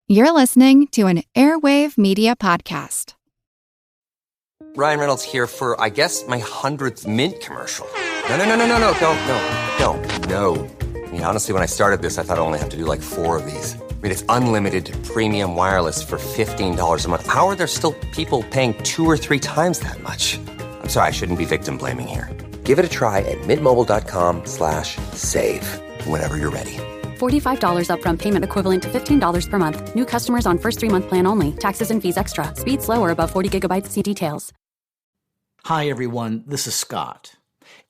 You're listening to an Airwave Media podcast. Ryan Reynolds here for, I guess, my 100th Mint commercial. No, don't. I mean, honestly, when I started this, I thought I only have to do like 4 of these. I mean, it's unlimited premium wireless for $15 a month. How are there still people paying 2 or 3 times that much? I'm sorry, I shouldn't be victim blaming here. Give it a try at mintmobile.com/save. Whenever you're ready. $45 upfront payment equivalent to $15 per month. New customers on first 3-month plan only. Taxes and fees extra. Speed slower above 40 gigabytes. See details. Hi, everyone. This is Scott.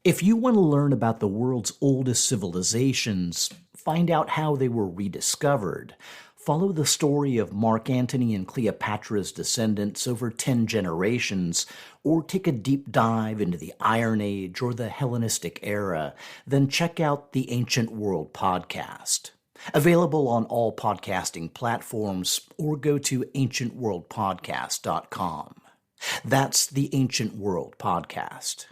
If you want to learn about the world's oldest civilizations, find out how they were rediscovered, follow the story of Mark Antony and Cleopatra's descendants over 10 generations, or take a deep dive into the Iron Age or the Hellenistic era, then check out the Ancient World podcast. Available on all podcasting platforms, or go to ancientworldpodcast.com. That's the Ancient World podcast.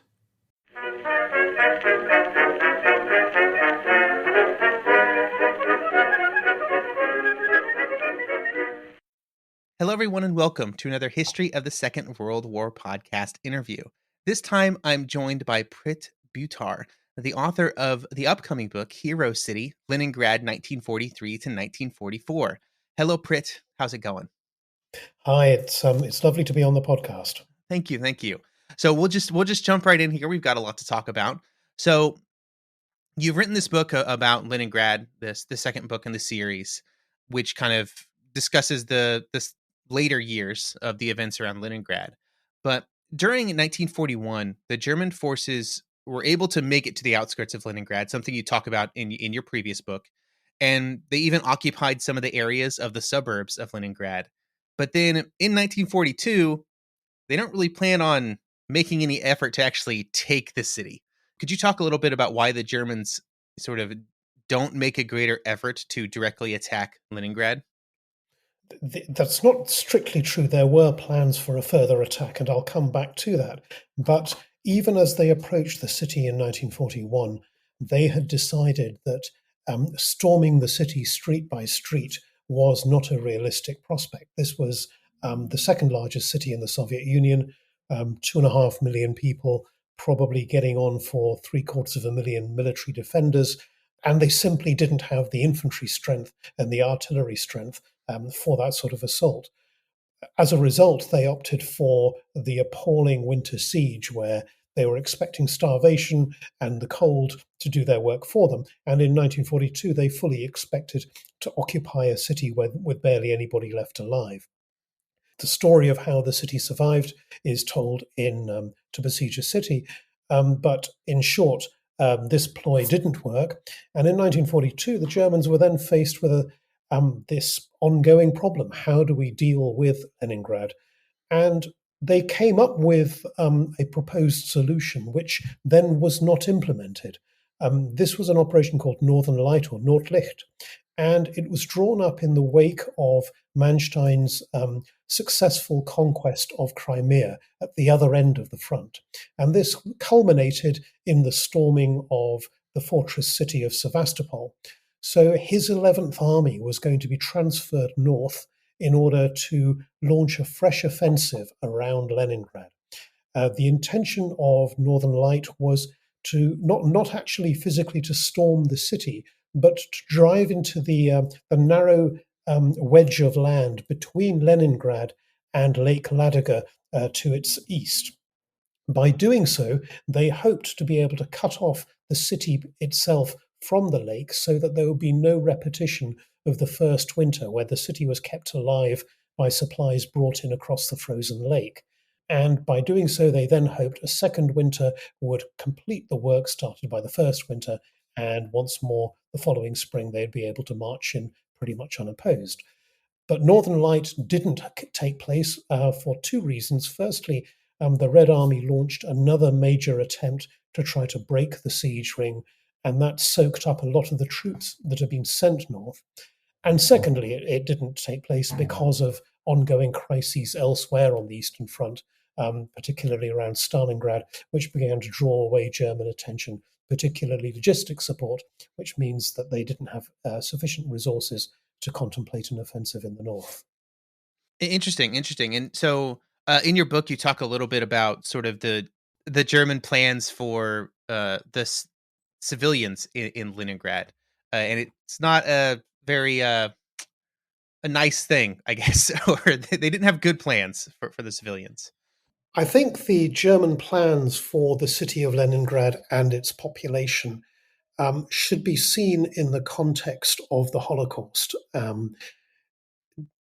Hello, everyone, and welcome to another History of the Second World War podcast interview. This time, I'm joined by Prit, Buttar, the author of the upcoming book, Hero City, Leningrad, 1943 to 1944. Hello, Prit. How's it going? Hi, it's lovely to be on the podcast. Thank you. So we'll just jump right in here. We've got a lot to talk about. So you've written this book about Leningrad, the second book in the series, which kind of discusses the later years of the events around Leningrad. But during 1941, the German forces were able to make it to the outskirts of Leningrad, something you talk about in your previous book. And they even occupied some of the areas of the suburbs of Leningrad. But then in 1942, they don't really plan on making any effort to actually take the city. Could you talk a little bit about why the Germans sort of don't make a greater effort to directly attack Leningrad? That's not strictly true. There were plans for a further attack, and I'll come back to that. But even as they approached the city in 1941, they had decided that storming the city street by street was not a realistic prospect. This was the second largest city in the Soviet Union, 2.5 million people, probably getting on for 750,000 military defenders, and they simply didn't have the infantry strength and the artillery strength for that sort of assault. As a result, they opted for the appalling winter siege, where they were expecting starvation and the cold to do their work for them. And in 1942, they fully expected to occupy a city with barely anybody left alive. The story of how the city survived is told in To Besiege a City, but in short, this ploy didn't work. And in 1942, the Germans were then faced with this ongoing problem. How do we deal with Leningrad? And they came up with a proposed solution, which then was not implemented. This was an operation called Northern Light, or Nordlicht, and it was drawn up in the wake of Manstein's successful conquest of Crimea at the other end of the front. And this culminated in the storming of the fortress city of Sevastopol. So his 11th Army was going to be transferred north in order to launch a fresh offensive around Leningrad. The intention of Northern Light was to not actually physically to storm the city, but to drive into the narrow wedge of land between Leningrad and Lake Ladoga to its east. By doing so, they hoped to be able to cut off the city itself from the lake so that there would be no repetition of the first winter, where the city was kept alive by supplies brought in across the frozen lake. And by doing so, they then hoped a second winter would complete the work started by the first winter, and once more the following spring they'd be able to march in pretty much unopposed. But Northern Light didn't take place for 2 reasons. Firstly, the Red Army launched another major attempt to try to break the siege ring, and that soaked up a lot of the troops that had been sent north. And secondly, it didn't take place because of ongoing crises elsewhere on the Eastern Front, particularly around Stalingrad, which began to draw away German attention, particularly logistic support, which means that they didn't have sufficient resources to contemplate an offensive in the north. Interesting. And so, in your book, you talk a little bit about sort of the German plans for civilians in Leningrad, and it's not a very a nice thing, I guess, or they didn't have good plans for the civilians. I think the German plans for the city of Leningrad and its population should be seen in the context of the Holocaust.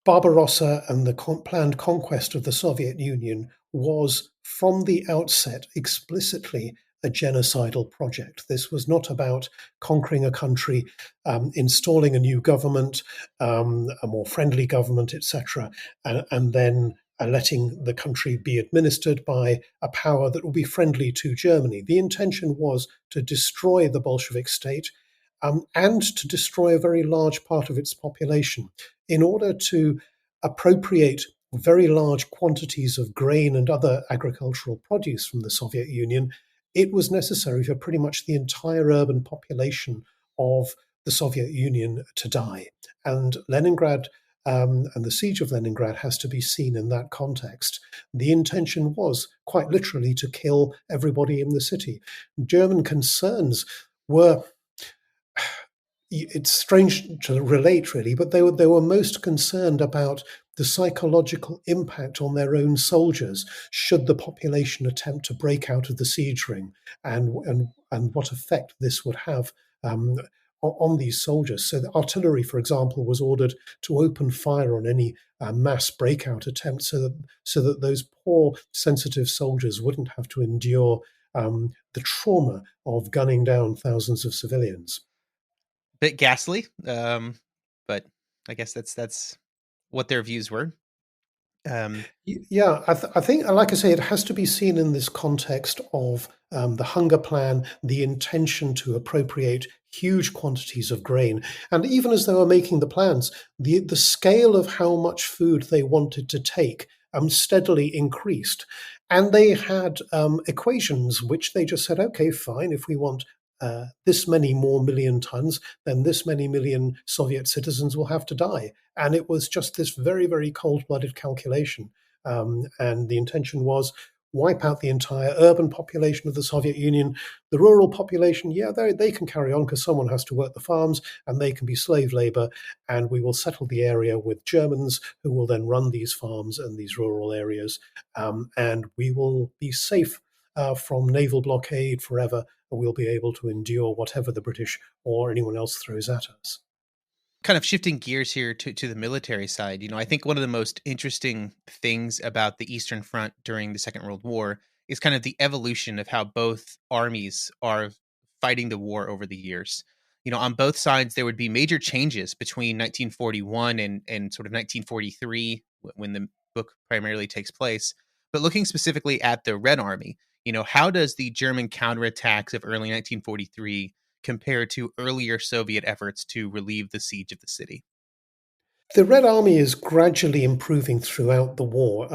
Barbarossa and the planned conquest of the Soviet Union was, from the outset, explicitly a genocidal project. This was not about conquering a country, installing a new government, a more friendly government, etc., and then letting the country be administered by a power that will be friendly to Germany. The intention was to destroy the Bolshevik state and to destroy a very large part of its population in order to appropriate very large quantities of grain and other agricultural produce from the Soviet Union. It was necessary for pretty much the entire urban population of the Soviet Union to die. And Leningrad and the siege of Leningrad has to be seen in that context. The intention was quite literally to kill everybody in the city. German concerns were, it's strange to relate really, but they were most concerned about the psychological impact on their own soldiers should the population attempt to break out of the siege ring, and what effect this would have on these soldiers. So the artillery, for example, was ordered to open fire on any mass breakout attempt, so that those poor sensitive soldiers wouldn't have to endure the trauma of gunning down thousands of civilians. Bit ghastly, but I guess that's what their views were. Yeah, I think, like I say, it has to be seen in this context of the hunger plan, the intention to appropriate huge quantities of grain. And even as they were making the plans, the scale of how much food they wanted to take steadily increased. And they had equations which they just said, okay, fine, if we want this many more million tons, then this many million Soviet citizens will have to die. And it was just this very, very cold-blooded calculation. And the intention was wipe out the entire urban population of the Soviet Union. The rural population, yeah, they can carry on because someone has to work the farms and they can be slave labor. And we will settle the area with Germans who will then run these farms and these rural areas. And we will be safe from naval blockade forever. And we'll be able to endure whatever the British or anyone else throws at us. Kind of shifting gears here to the military side, I think one of the most interesting things about the Eastern Front during the Second World War is kind of the evolution of how both armies are fighting the war over the years. On both sides, there would be major changes between 1941 and sort of 1943 when the book primarily takes place. But looking specifically at the Red Army, how does the German counterattacks of early 1943 compared to earlier Soviet efforts to relieve the siege of the city? The Red Army is gradually improving throughout the war.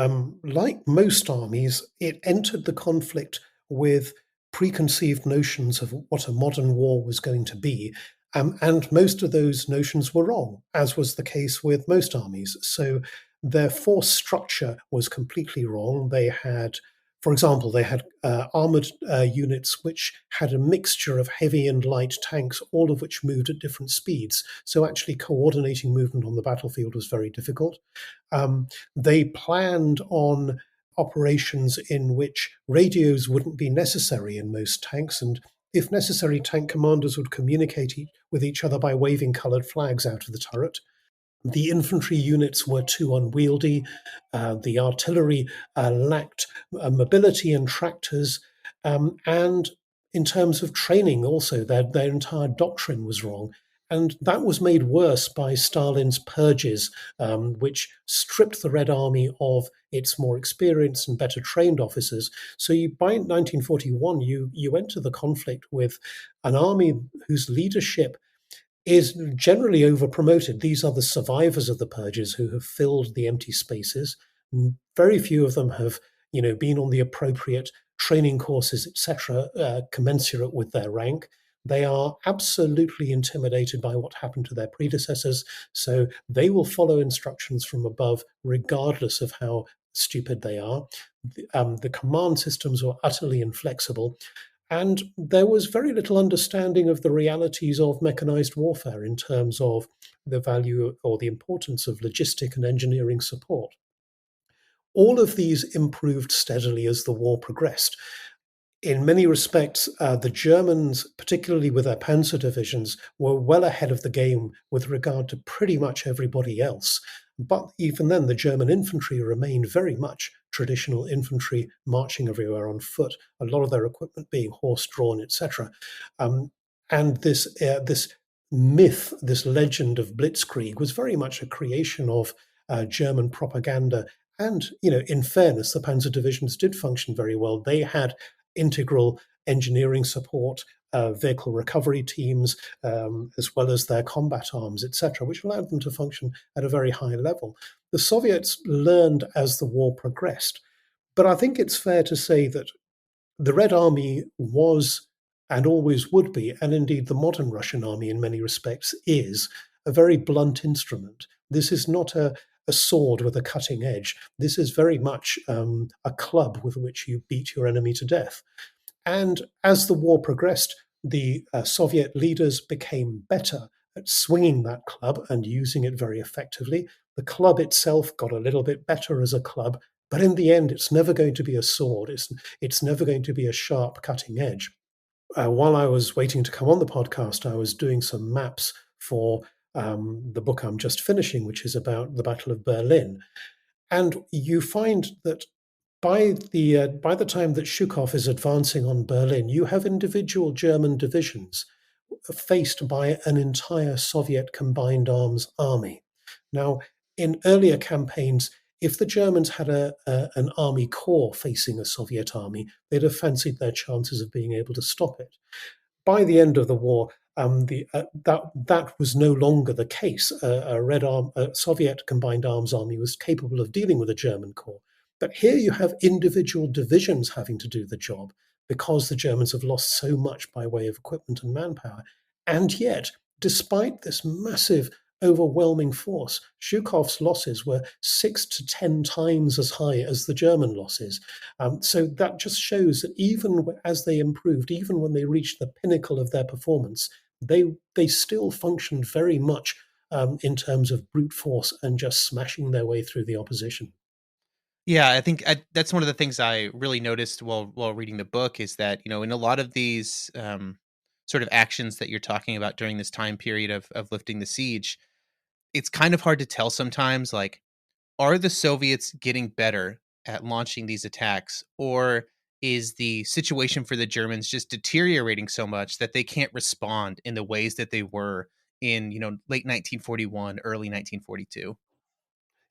Like most armies, it entered the conflict with preconceived notions of what a modern war was going to be. And most of those notions were wrong, as was the case with most armies. So their force structure was completely wrong. For example, they had armored units which had a mixture of heavy and light tanks, all of which moved at different speeds. So actually coordinating movement on the battlefield was very difficult. They planned on operations in which radios wouldn't be necessary in most tanks, and if necessary, tank commanders would communicate with each other by waving coloured flags out of the turret. The infantry units were too unwieldy. The artillery lacked mobility and tractors. And in terms of training, also, their entire doctrine was wrong. And that was made worse by Stalin's purges, which stripped the Red Army of its more experienced and better trained officers. So by 1941, you enter the conflict with an army whose leadership is generally over-promoted. These are the survivors of the purges who have filled the empty spaces. Very few of them have, been on the appropriate training courses, etc., commensurate with their rank. They are absolutely intimidated by what happened to their predecessors, so they will follow instructions from above regardless of how stupid they are. The command systems were utterly inflexible, and there was very little understanding of the realities of mechanized warfare in terms of the value or the importance of logistic and engineering support. All of these improved steadily as the war progressed. In many respects, the Germans, particularly with their panzer divisions, were well ahead of the game with regard to pretty much everybody else. But even then, the German infantry remained very much traditional infantry, marching everywhere on foot, a lot of their equipment being horse-drawn, etc. And this myth, this legend of Blitzkrieg, was very much a creation of German propaganda. And, in fairness, the panzer divisions did function very well. They had integral engineering support, vehicle recovery teams, as well as their combat arms, etc., which allowed them to function at a very high level. The Soviets learned as the war progressed. But I think it's fair to say that the Red Army was and always would be, and indeed the modern Russian army in many respects is, a very blunt instrument. This is not a sword with a cutting edge. This is very much a club with which you beat your enemy to death. And as the war progressed, the Soviet leaders became better at swinging that club and using it very effectively. The club itself got a little bit better as a club, but in the end, it's never going to be a sword. It's never going to be a sharp cutting edge. While I was waiting to come on the podcast, I was doing some maps for the book I'm just finishing, which is about the Battle of Berlin. And you find that by the time that Zhukov is advancing on Berlin, you have individual German divisions faced by an entire Soviet combined arms army. Now, in earlier campaigns, if the Germans had an army corps facing a Soviet army, they'd have fancied their chances of being able to stop it. By the end of the war, that was no longer the case. A Soviet combined arms army was capable of dealing with a German corps. But here you have individual divisions having to do the job because the Germans have lost so much by way of equipment and manpower. And yet, despite this massive, overwhelming force, Zhukov's losses were 6 to 10 times as high as the German losses. So that just shows that even as they improved, even when they reached the pinnacle of their performance, they still functioned very much in terms of brute force and just smashing their way through the opposition. Yeah, I think that's one of the things I really noticed while reading the book is that, in a lot of these sort of actions that you're talking about during this time period of lifting the siege, it's kind of hard to tell sometimes, like, are the Soviets getting better at launching these attacks, or is the situation for the Germans just deteriorating so much that they can't respond in the ways that they were in, late 1941, early 1942?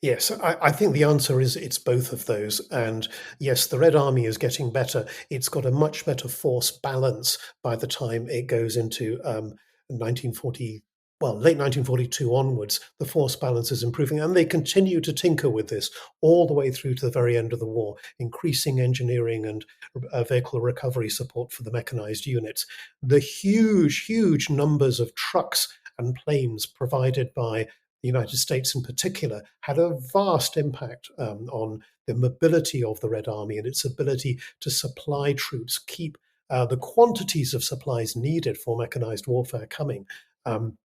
Yes, I think the answer is it's both of those. And yes, the Red Army is getting better. It's got a much better force balance by the time it goes into 1940, late 1942 onwards. The force balance is improving, and they continue to tinker with this all the way through to the very end of the war, increasing engineering and vehicle recovery support for the mechanized units. The huge numbers of trucks and planes provided by the United States in particular, had a vast impact on the mobility of the Red Army and its ability to supply troops, keep the quantities of supplies needed for mechanized warfare coming. On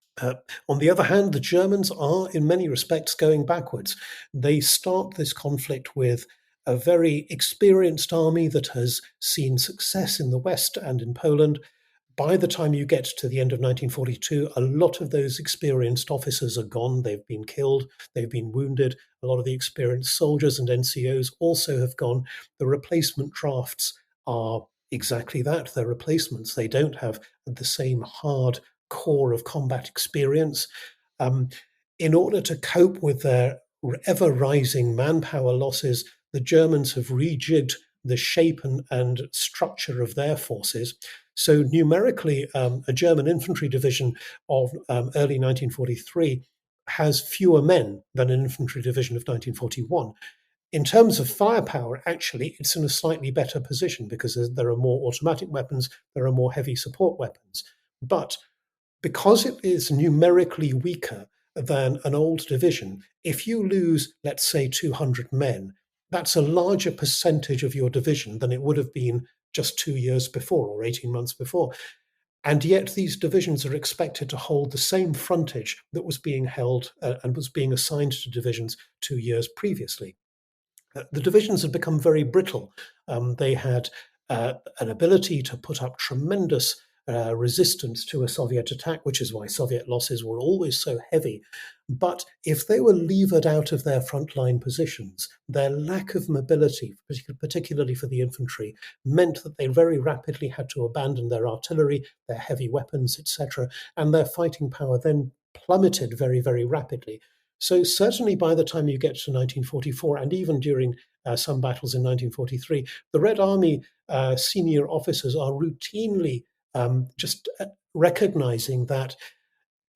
the other hand, the Germans are, in many respects, going backwards. They start this conflict with a very experienced army that has seen success in the West and in Poland. By the time you get to the end of 1942, a lot of those experienced officers are gone. They've been killed. They've been wounded. A lot of the experienced soldiers and NCOs also have gone. The replacement drafts are exactly that. They're replacements. They don't have the same hard core of combat experience. In order to cope with their ever-rising manpower losses, the Germans have rejigged the shape and structure of their forces. So numerically, a German infantry division of early 1943 has fewer men than an infantry division of 1941. In terms of firepower, actually, it's in a slightly better position because there are more automatic weapons, there are more heavy support weapons. But because it is numerically weaker than an old division, if you lose, let's say, 200 men, that's a larger percentage of your division than it would have been just 2 years before or 18 months before. And yet these divisions are expected to hold the same frontage that was being held and was being assigned to divisions 2 years previously. The divisions had become very brittle. They had an ability to put up tremendous resistance to a Soviet attack, which is why Soviet losses were always so heavy. But if they were levered out of their frontline positions, their lack of mobility, particularly for the infantry, meant that they very rapidly had to abandon their artillery, their heavy weapons, etc., and their fighting power then plummeted very, very rapidly. So certainly by the time you get to 1944, and even during some battles in 1943, the Red Army senior officers are routinely just recognizing that,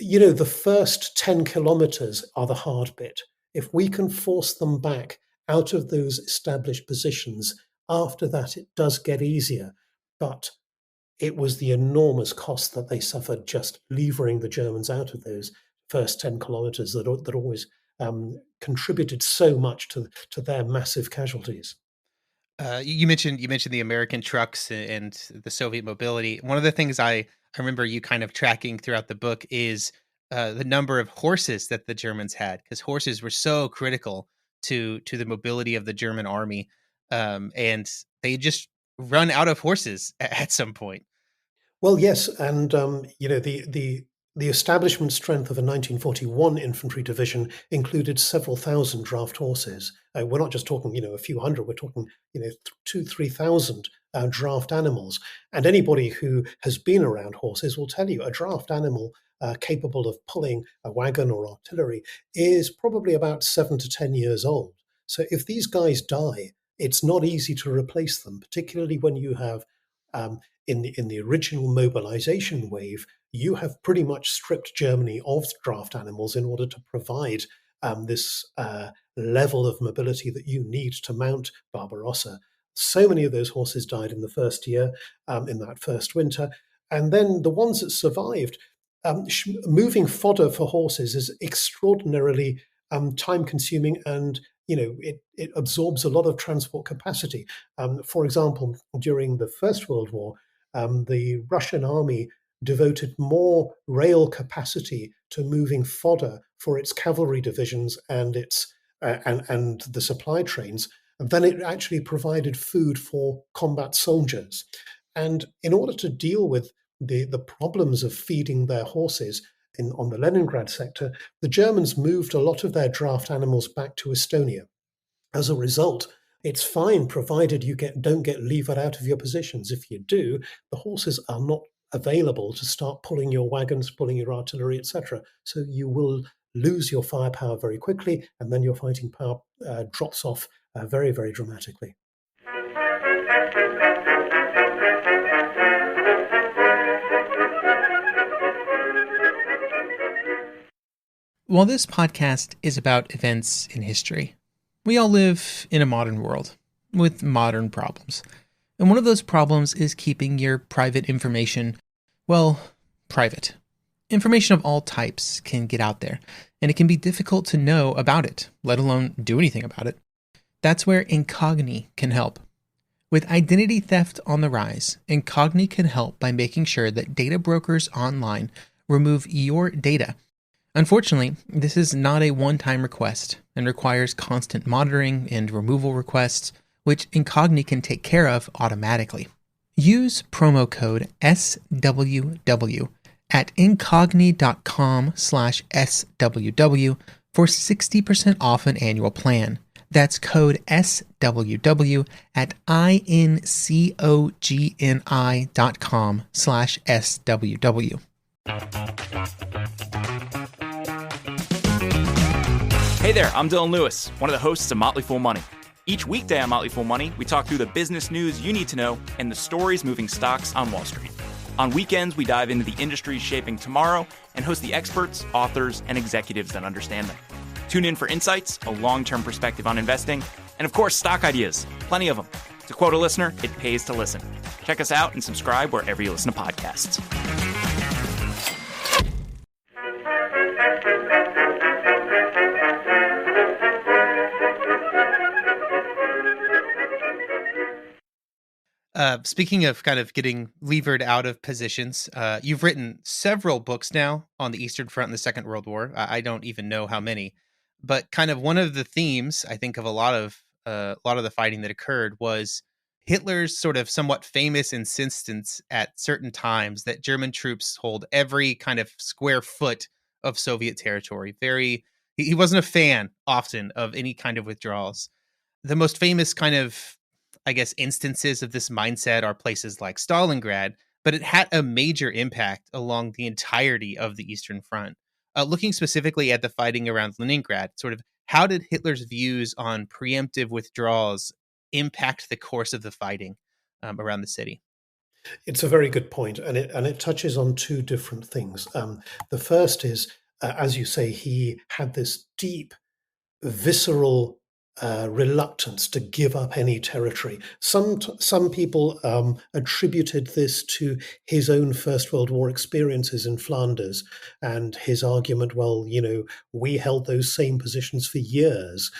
the first 10 kilometers are the hard bit. If we can force them back out of those established positions, after that it does get easier. But it was the enormous cost that they suffered just levering the Germans out of those first 10 kilometers that always contributed so much to their massive casualties. You mentioned the American trucks and the Soviet mobility. One of the things I remember you kind of tracking throughout the book is the number of horses that the Germans had, because horses were so critical to the mobility of the German army, and they just run out of horses at some point. Well, yes, and the establishment strength of a 1941 infantry division included several thousand draft horses. We're not just talking, a few hundred. We're talking, 2,000-3,000 draft animals. And anybody who has been around horses will tell you a draft animal capable of pulling a wagon or artillery is probably about 7 to 10 years old. So if these guys die, it's not easy to replace them, particularly when you have in the original mobilization wave, you have pretty much stripped Germany of draft animals in order to provide this level of mobility that you need to mount Barbarossa. So many of those horses died in the first year, in that first winter. And then the ones that survived, moving fodder for horses is extraordinarily time-consuming, and it absorbs a lot of transport capacity. For example, during the First World War, the Russian army devoted more rail capacity to moving fodder for its cavalry divisions and its and the supply trains than it actually provided food for combat soldiers. And in order to deal with the problems of feeding their horses on the Leningrad sector, the Germans moved a lot of their draft animals back to Estonia. As a result, it's fine provided you don't get levered out of your positions. If you do, the horses are not available to start pulling your wagons, pulling your artillery, etc. So you will lose your firepower very quickly, and then your fighting power drops off very, very dramatically. While this podcast is about events in history, we all live in a modern world with modern problems. And one of those problems is keeping your private information, private. Information of all types can get out there, and it can be difficult to know about it, let alone do anything about it. That's where Incogni can help. With identity theft on the rise, Incogni can help by making sure that data brokers online remove your data. Unfortunately, this is not a one-time request and requires constant monitoring and removal requests, which Incogni can take care of automatically. Use promo code SWW at incogni.com/SWW for 60% off an annual plan. That's code SWW at incogni.com/SWW. Hey there, I'm Dylan Lewis, one of the hosts of Motley Fool Money. Each weekday on Motley Fool Money, we talk through the business news you need to know and the stories moving stocks on Wall Street. On weekends, we dive into the industries shaping tomorrow and host the experts, authors, and executives that understand them. Tune in for insights, a long-term perspective on investing, and of course, stock ideas. Plenty of them. To quote a listener, it pays to listen. Check us out and subscribe wherever you listen to podcasts. Speaking of kind of getting levered out of positions, you've written several books now on the Eastern Front in the Second World War. I don't even know how many, but kind of one of the themes I think of a lot of the fighting that occurred was Hitler's sort of somewhat famous insistence at certain times that German troops hold every kind of square foot of Soviet territory. He wasn't a fan often of any kind of withdrawals. The most famous kind of, I guess, instances of this mindset are places like Stalingrad, but it had a major impact along the entirety of the Eastern Front. Looking specifically at the fighting around Leningrad, sort of how did Hitler's views on preemptive withdrawals impact the course of the fighting around the city? It's a very good point, and it touches on two different things. The first is, as you say, he had this deep visceral reluctance to give up any territory. Some people attributed this to his own First World War experiences in Flanders and his argument, well, we held those same positions for years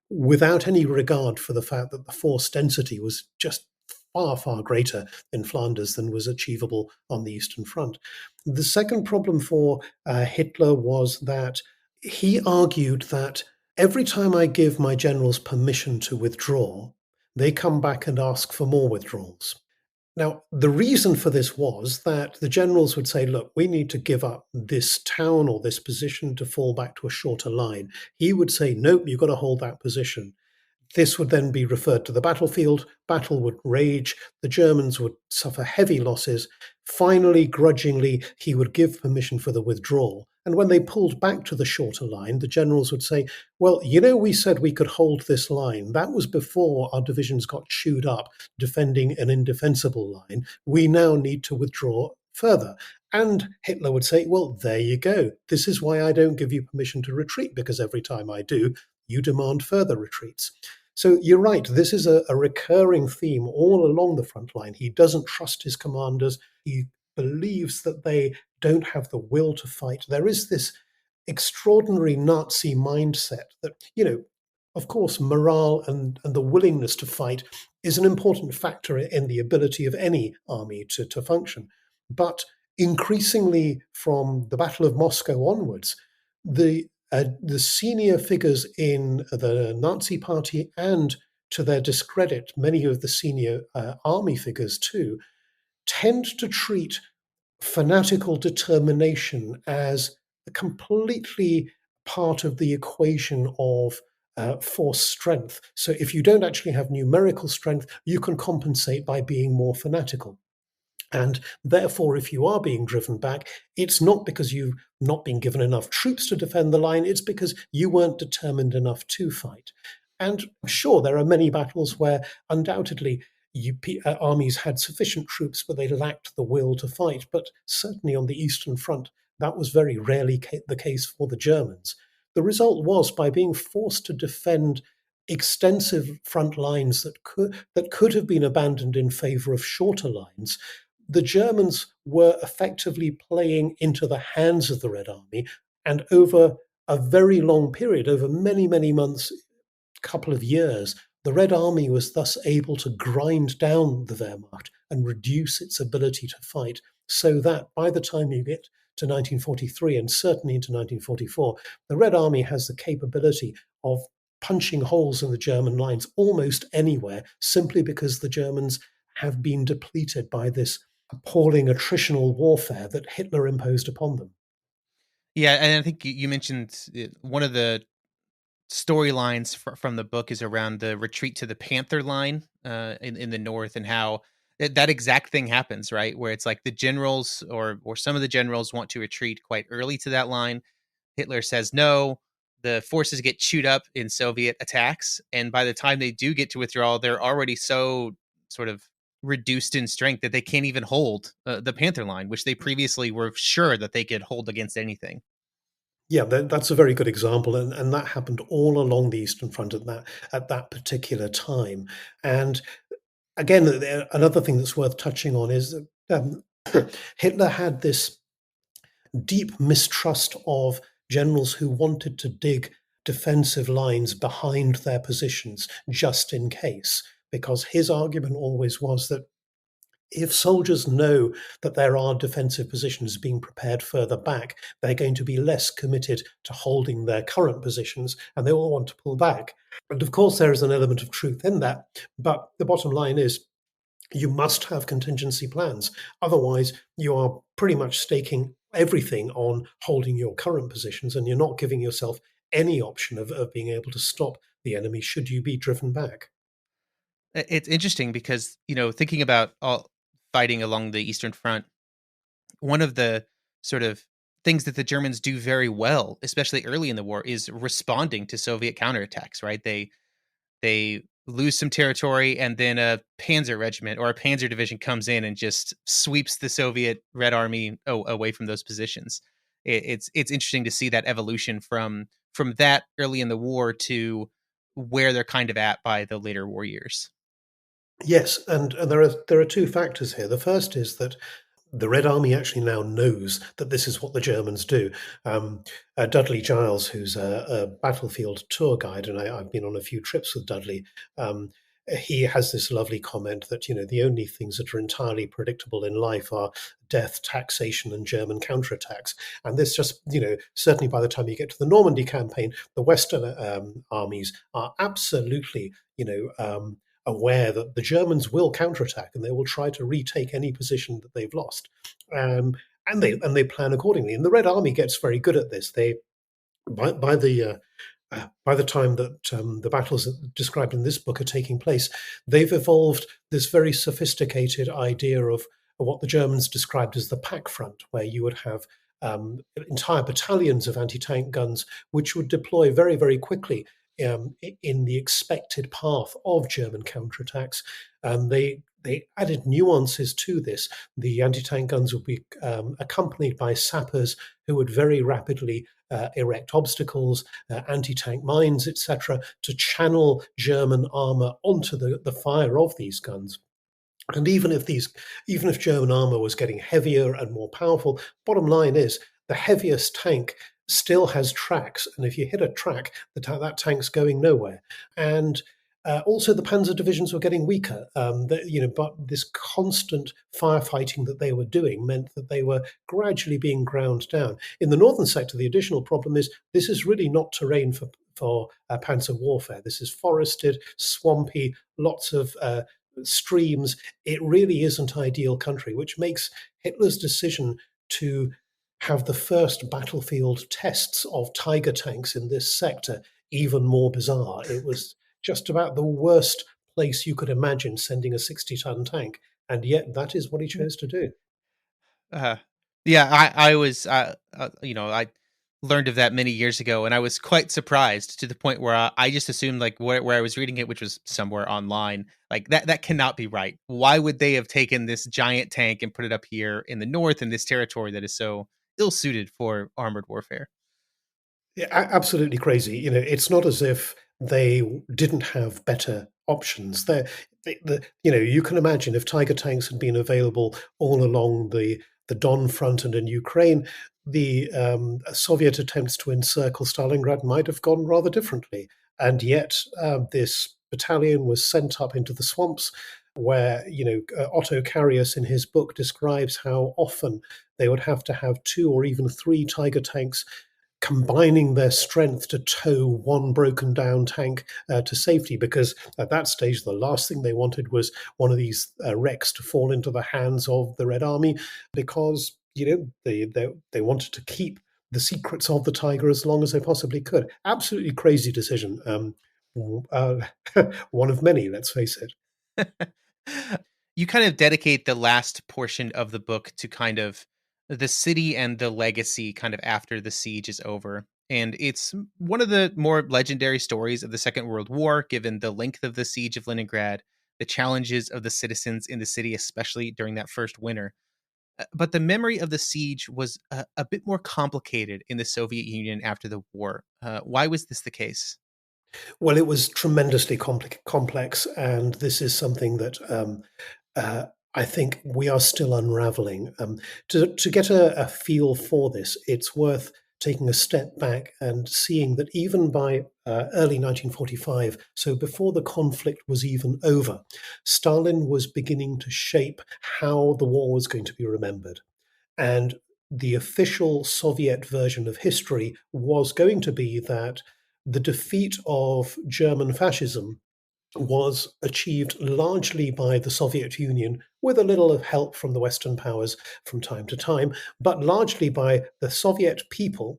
without any regard for the fact that the force density was just far, far greater in Flanders than was achievable on the Eastern Front. The second problem for Hitler was that he argued that every time I give my generals permission to withdraw, they come back and ask for more withdrawals. Now, the reason for this was that the generals would say, look, we need to give up this town or this position to fall back to a shorter line. He would say, nope, you've got to hold that position. This would then be referred to the battlefield. Battle would rage. The Germans would suffer heavy losses. Finally, grudgingly, he would give permission for the withdrawal. And when they pulled back to the shorter line, the generals would say, well, we said we could hold this line. That was before our divisions got chewed up defending an indefensible line. We now need to withdraw further. And Hitler would say, well, there you go. This is why I don't give you permission to retreat, because every time I do, you demand further retreats. So you're right, this is a recurring theme all along the front line. He doesn't trust his commanders. He believes that they don't have the will to fight. There is this extraordinary Nazi mindset that, of course, morale and the willingness to fight is an important factor in the ability of any army to function. But increasingly from the Battle of Moscow onwards, the senior figures in the Nazi party, and to their discredit, many of the senior army figures too, tend to treat fanatical determination as a completely part of the equation of force strength. So if you don't actually have numerical strength, you can compensate by being more fanatical. And therefore, if you are being driven back, it's not because you've not been given enough troops to defend the line, it's because you weren't determined enough to fight. And sure, there are many battles where undoubtedly armies had sufficient troops, but they lacked the will to fight. But certainly on the Eastern Front, that was very rarely the case for the Germans. The result was, by being forced to defend extensive front lines that could have been abandoned in favor of shorter lines, the Germans were effectively playing into the hands of the Red Army, and over a very long period, over many, many months, couple of years, the Red Army was thus able to grind down the Wehrmacht and reduce its ability to fight, so that by the time you get to 1943 and certainly into 1944, the Red Army has the capability of punching holes in the German lines almost anywhere, simply because the Germans have been depleted by this appalling attritional warfare that Hitler imposed upon them. Yeah, and I think you mentioned one of the storylines from the book is around the retreat to the Panther Line in the north, and how that exact thing happens, right? Where it's like the generals or some of the generals want to retreat quite early to that line. Hitler says no. The forces get chewed up in Soviet attacks, and by the time they do get to withdraw, they're already so sort of reduced in strength that they can't even hold the Panther Line, which they previously were sure that they could hold against anything. Yeah, that's a very good example, and that happened all along the Eastern Front at that particular time. And again, another thing that's worth touching on is that Hitler had this deep mistrust of generals who wanted to dig defensive lines behind their positions just in case, because his argument always was that if soldiers know that there are defensive positions being prepared further back, they're going to be less committed to holding their current positions and they will want to pull back. And of course, there is an element of truth in that. But the bottom line is you must have contingency plans. Otherwise, you are pretty much staking everything on holding your current positions and you're not giving yourself any option of being able to stop the enemy should you be driven back. It's interesting because, thinking about all fighting along the Eastern Front, one of the sort of things that the Germans do very well, especially early in the war, is responding to Soviet counterattacks, right? They lose some territory and then a panzer regiment or a panzer division comes in and just sweeps the Soviet Red Army away from those positions. It's interesting to see that evolution from that early in the war to where they're kind of at by the later war years. Yes, and there are two factors here. The first is that the Red Army actually now knows that this is what the Germans do. Dudley Giles, who's a battlefield tour guide, and I've been on a few trips with Dudley, he has this lovely comment that, the only things that are entirely predictable in life are death, taxation, and German counterattacks. And this just, certainly by the time you get to the Normandy campaign, the Western armies are absolutely, aware that the Germans will counterattack and they will try to retake any position that they've lost, and they plan accordingly. And the Red Army gets very good at this. They by the time that the battles described in this book are taking place, they've evolved this very sophisticated idea of what the Germans described as the pack front, where you would have entire battalions of anti-tank guns, which would deploy very, very quickly in the expected path of German counterattacks. And they added nuances to this. The anti-tank guns would be accompanied by sappers who would very rapidly erect obstacles, anti-tank mines, etc., to channel German armor onto the fire of these guns. And even if German armor was getting heavier and more powerful, bottom line is the heaviest tank still has tracks, and if you hit a track, that tank's going nowhere. And also, the panzer divisions were getting weaker. But this constant firefighting that they were doing meant that they were gradually being ground down. In the northern sector, the additional problem is this is really not terrain for panzer warfare. This is forested, swampy, lots of streams. It really isn't ideal country, which makes Hitler's decision to have the first battlefield tests of Tiger tanks in this sector even more bizarre. It was just about the worst place you could imagine sending a 60-ton tank, and yet that is what he chose to do. I was, I learned of that many years ago, and I was quite surprised to the point where I just assumed, like, where I was reading it, which was somewhere online, like that cannot be right. Why would they have taken this giant tank and put it up here in the north in this territory that is so ill-suited for armored warfare? Yeah, absolutely crazy. It's not as if they didn't have better options. You can imagine if Tiger tanks had been available all along the Don front and in Ukraine, the Soviet attempts to encircle Stalingrad might have gone rather differently. And yet this battalion was sent up into the swamps where, Otto Carius in his book describes how often they would have to have 2 or even 3 Tiger tanks combining their strength to tow one broken down tank to safety, because at that stage the last thing they wanted was one of these wrecks to fall into the hands of the Red Army, because they wanted to keep the secrets of the Tiger as long as they possibly could. Absolutely crazy decision. One of many, let's face it. You kind of dedicate the last portion of the book to kind of the city and the legacy kind of after the siege is over. And it's one of the more legendary stories of the Second World War, given the length of the siege of Leningrad, the challenges of the citizens in the city, especially during that first winter. But the memory of the siege was a bit more complicated in the Soviet Union after the war. Why was this the case? Well, it was tremendously complex, and this is something that I think we are still unraveling. To get a feel for this, it's worth taking a step back and seeing that even by early 1945, so before the conflict was even over, Stalin was beginning to shape how the war was going to be remembered. And the official Soviet version of history was going to be that the defeat of German fascism was achieved largely by the Soviet Union, with a little of help from the Western powers from time to time, but largely by the Soviet people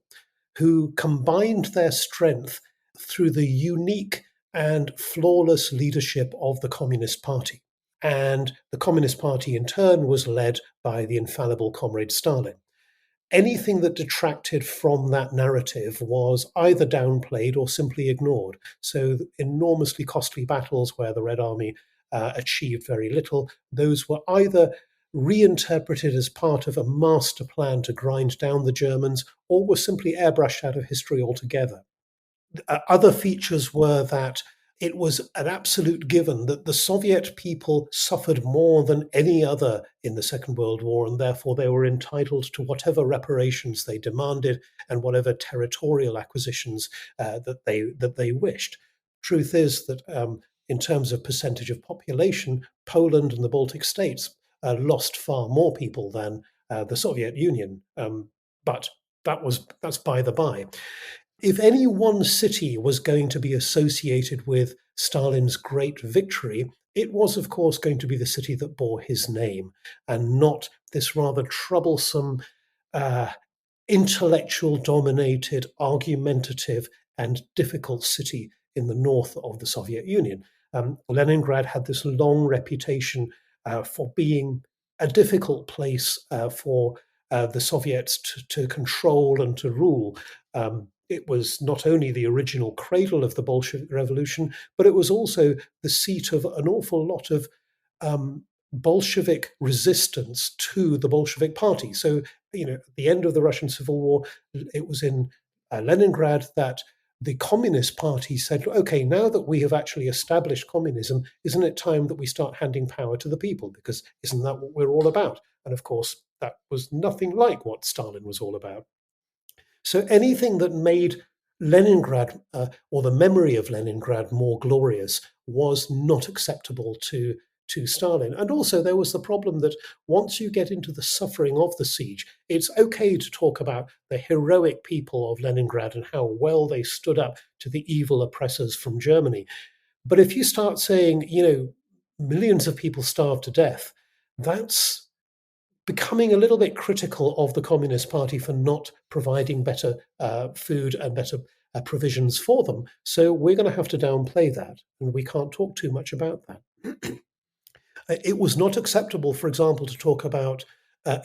who combined their strength through the unique and flawless leadership of the Communist Party. And the Communist Party, in turn, was led by the infallible Comrade Stalin. Anything that detracted from that narrative was either downplayed or simply ignored. So enormously costly battles where the Red Army achieved very little, those were either reinterpreted as part of a master plan to grind down the Germans, or were simply airbrushed out of history altogether. Other features were that it was an absolute given that the Soviet people suffered more than any other in the Second World War, and therefore they were entitled to whatever reparations they demanded and whatever territorial acquisitions that they wished. Truth is that in terms of percentage of population, Poland and the Baltic states lost far more people than the Soviet Union, but that's by the by. If any one city was going to be associated with Stalin's great victory, it was, of course, going to be the city that bore his name, and not this rather troublesome, intellectual-dominated, argumentative, and difficult city in the north of the Soviet Union. Leningrad had this long reputation for being a difficult place for the Soviets to control and to rule. It was not only the original cradle of the Bolshevik Revolution, but it was also the seat of an awful lot of Bolshevik resistance to the Bolshevik Party. So, at the end of the Russian Civil War, it was in Leningrad that the Communist Party said, okay, now that we have actually established communism, isn't it time that we start handing power to the people? Because isn't that what we're all about? And of course, that was nothing like what Stalin was all about. So anything that made Leningrad or the memory of Leningrad more glorious was not acceptable to Stalin. And also there was the problem that once you get into the suffering of the siege, it's okay to talk about the heroic people of Leningrad and how well they stood up to the evil oppressors from Germany. But if you start saying, millions of people starved to death, that's becoming a little bit critical of the Communist Party for not providing better food and better provisions for them. So we're going to have to downplay that, and we can't talk too much about that. It was not acceptable, for example, to talk about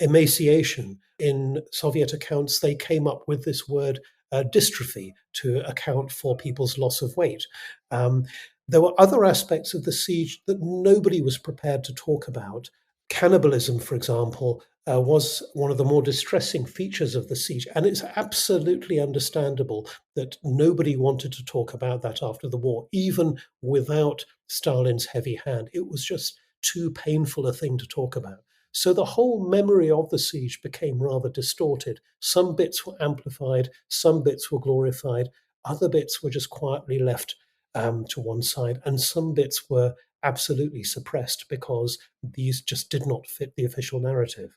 emaciation. In Soviet accounts, they came up with this word dystrophy to account for people's loss of weight. There were other aspects of the siege that nobody was prepared to talk about. Cannibalism, for example, was one of the more distressing features of the siege. And it's absolutely understandable that nobody wanted to talk about that after the war, even without Stalin's heavy hand. It was just too painful a thing to talk about. So the whole memory of the siege became rather distorted. Some bits were amplified, some bits were glorified, other bits were just quietly left to one side, and some bits were absolutely suppressed because these just did not fit the official narrative.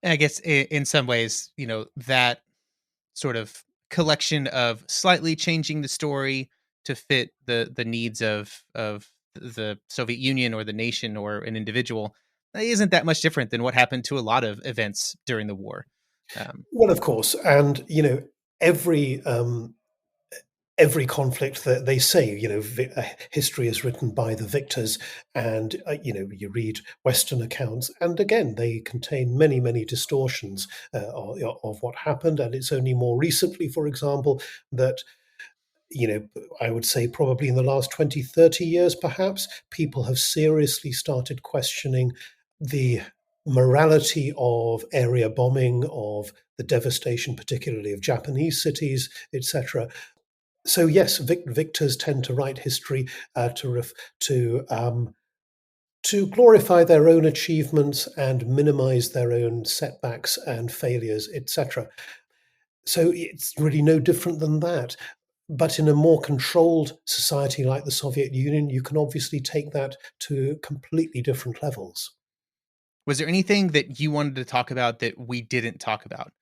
And I guess in some ways, that sort of collection of slightly changing the story to fit the needs of the Soviet Union or the nation or an individual isn't that much different than what happened to a lot of events during the war. Well, of course, and every conflict that they say, history is written by the victors, and you read Western accounts, and again they contain many, many distortions of what happened. And it's only more recently, for example, that I would say probably in the last 20, 30 years, perhaps, people have seriously started questioning the morality of area bombing, of the devastation, particularly of Japanese cities, etc. So yes, victors tend to write history to glorify their own achievements and minimize their own setbacks and failures, etc. So it's really no different than that. But in a more controlled society like the Soviet Union, you can obviously take that to completely different levels. Was there anything that you wanted to talk about that we didn't talk about?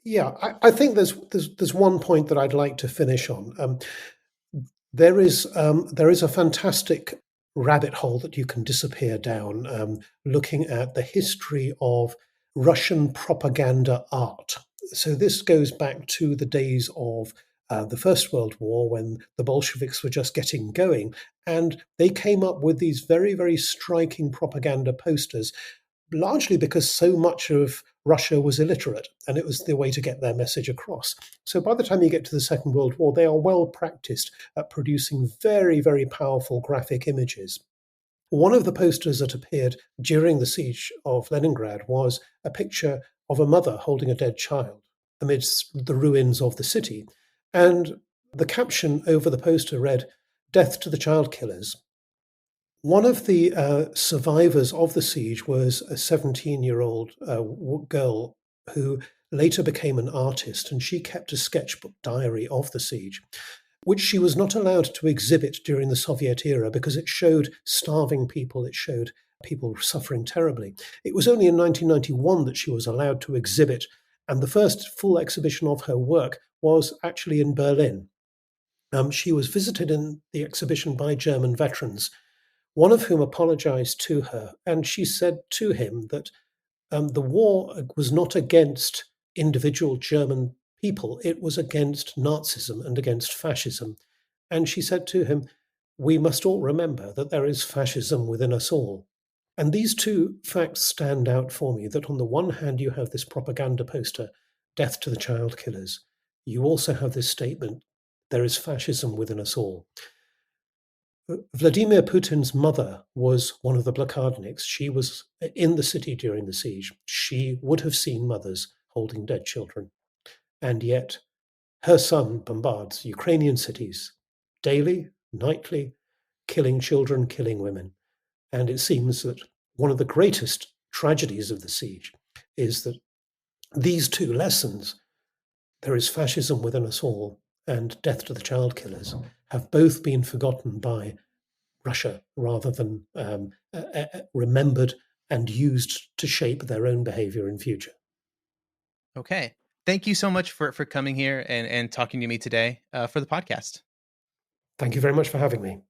Yeah, I think there's one point that I'd like to finish on. There is a fantastic rabbit hole that you can disappear down, looking at the history of Russian propaganda art. So this goes back to the days of the First World War, when the Bolsheviks were just getting going, and they came up with these very, very striking propaganda posters, largely because so much of Russia was illiterate, and it was the way to get their message across. So by the time you get to the Second World War, they are well practiced at producing very, very powerful graphic images. One of the posters that appeared during the siege of Leningrad was a picture of a mother holding a dead child amidst the ruins of the city. And the caption over the poster read, "Death to the child killers." One of the survivors of the siege was a 17-year-old girl who later became an artist, and she kept a sketchbook diary of the siege, which she was not allowed to exhibit during the Soviet era because it showed starving people, it showed people suffering terribly. It was only in 1991 that she was allowed to exhibit, and the first full exhibition of her work was actually in Berlin. She was visited in the exhibition by German veterans, one of whom apologized to her, and she said to him that the war was not against individual German people, it was against Nazism and against fascism. And she said to him, "We must all remember that there is fascism within us all." And these two facts stand out for me, that on the one hand, you have this propaganda poster, "Death to the child killers." You also have this statement, "There is fascism within us all." Vladimir Putin's mother was one of the blockadniks. She was in the city during the siege. She would have seen mothers holding dead children. And yet, her son bombards Ukrainian cities daily, nightly, killing children, killing women. And it seems that one of the greatest tragedies of the siege is that these two lessons, there is fascism within us all and death to the child killers, have both been forgotten by Russia rather than remembered and used to shape their own behavior in future. Okay. Thank you so much for coming here and talking to me today for the podcast. Thank you very much for having me.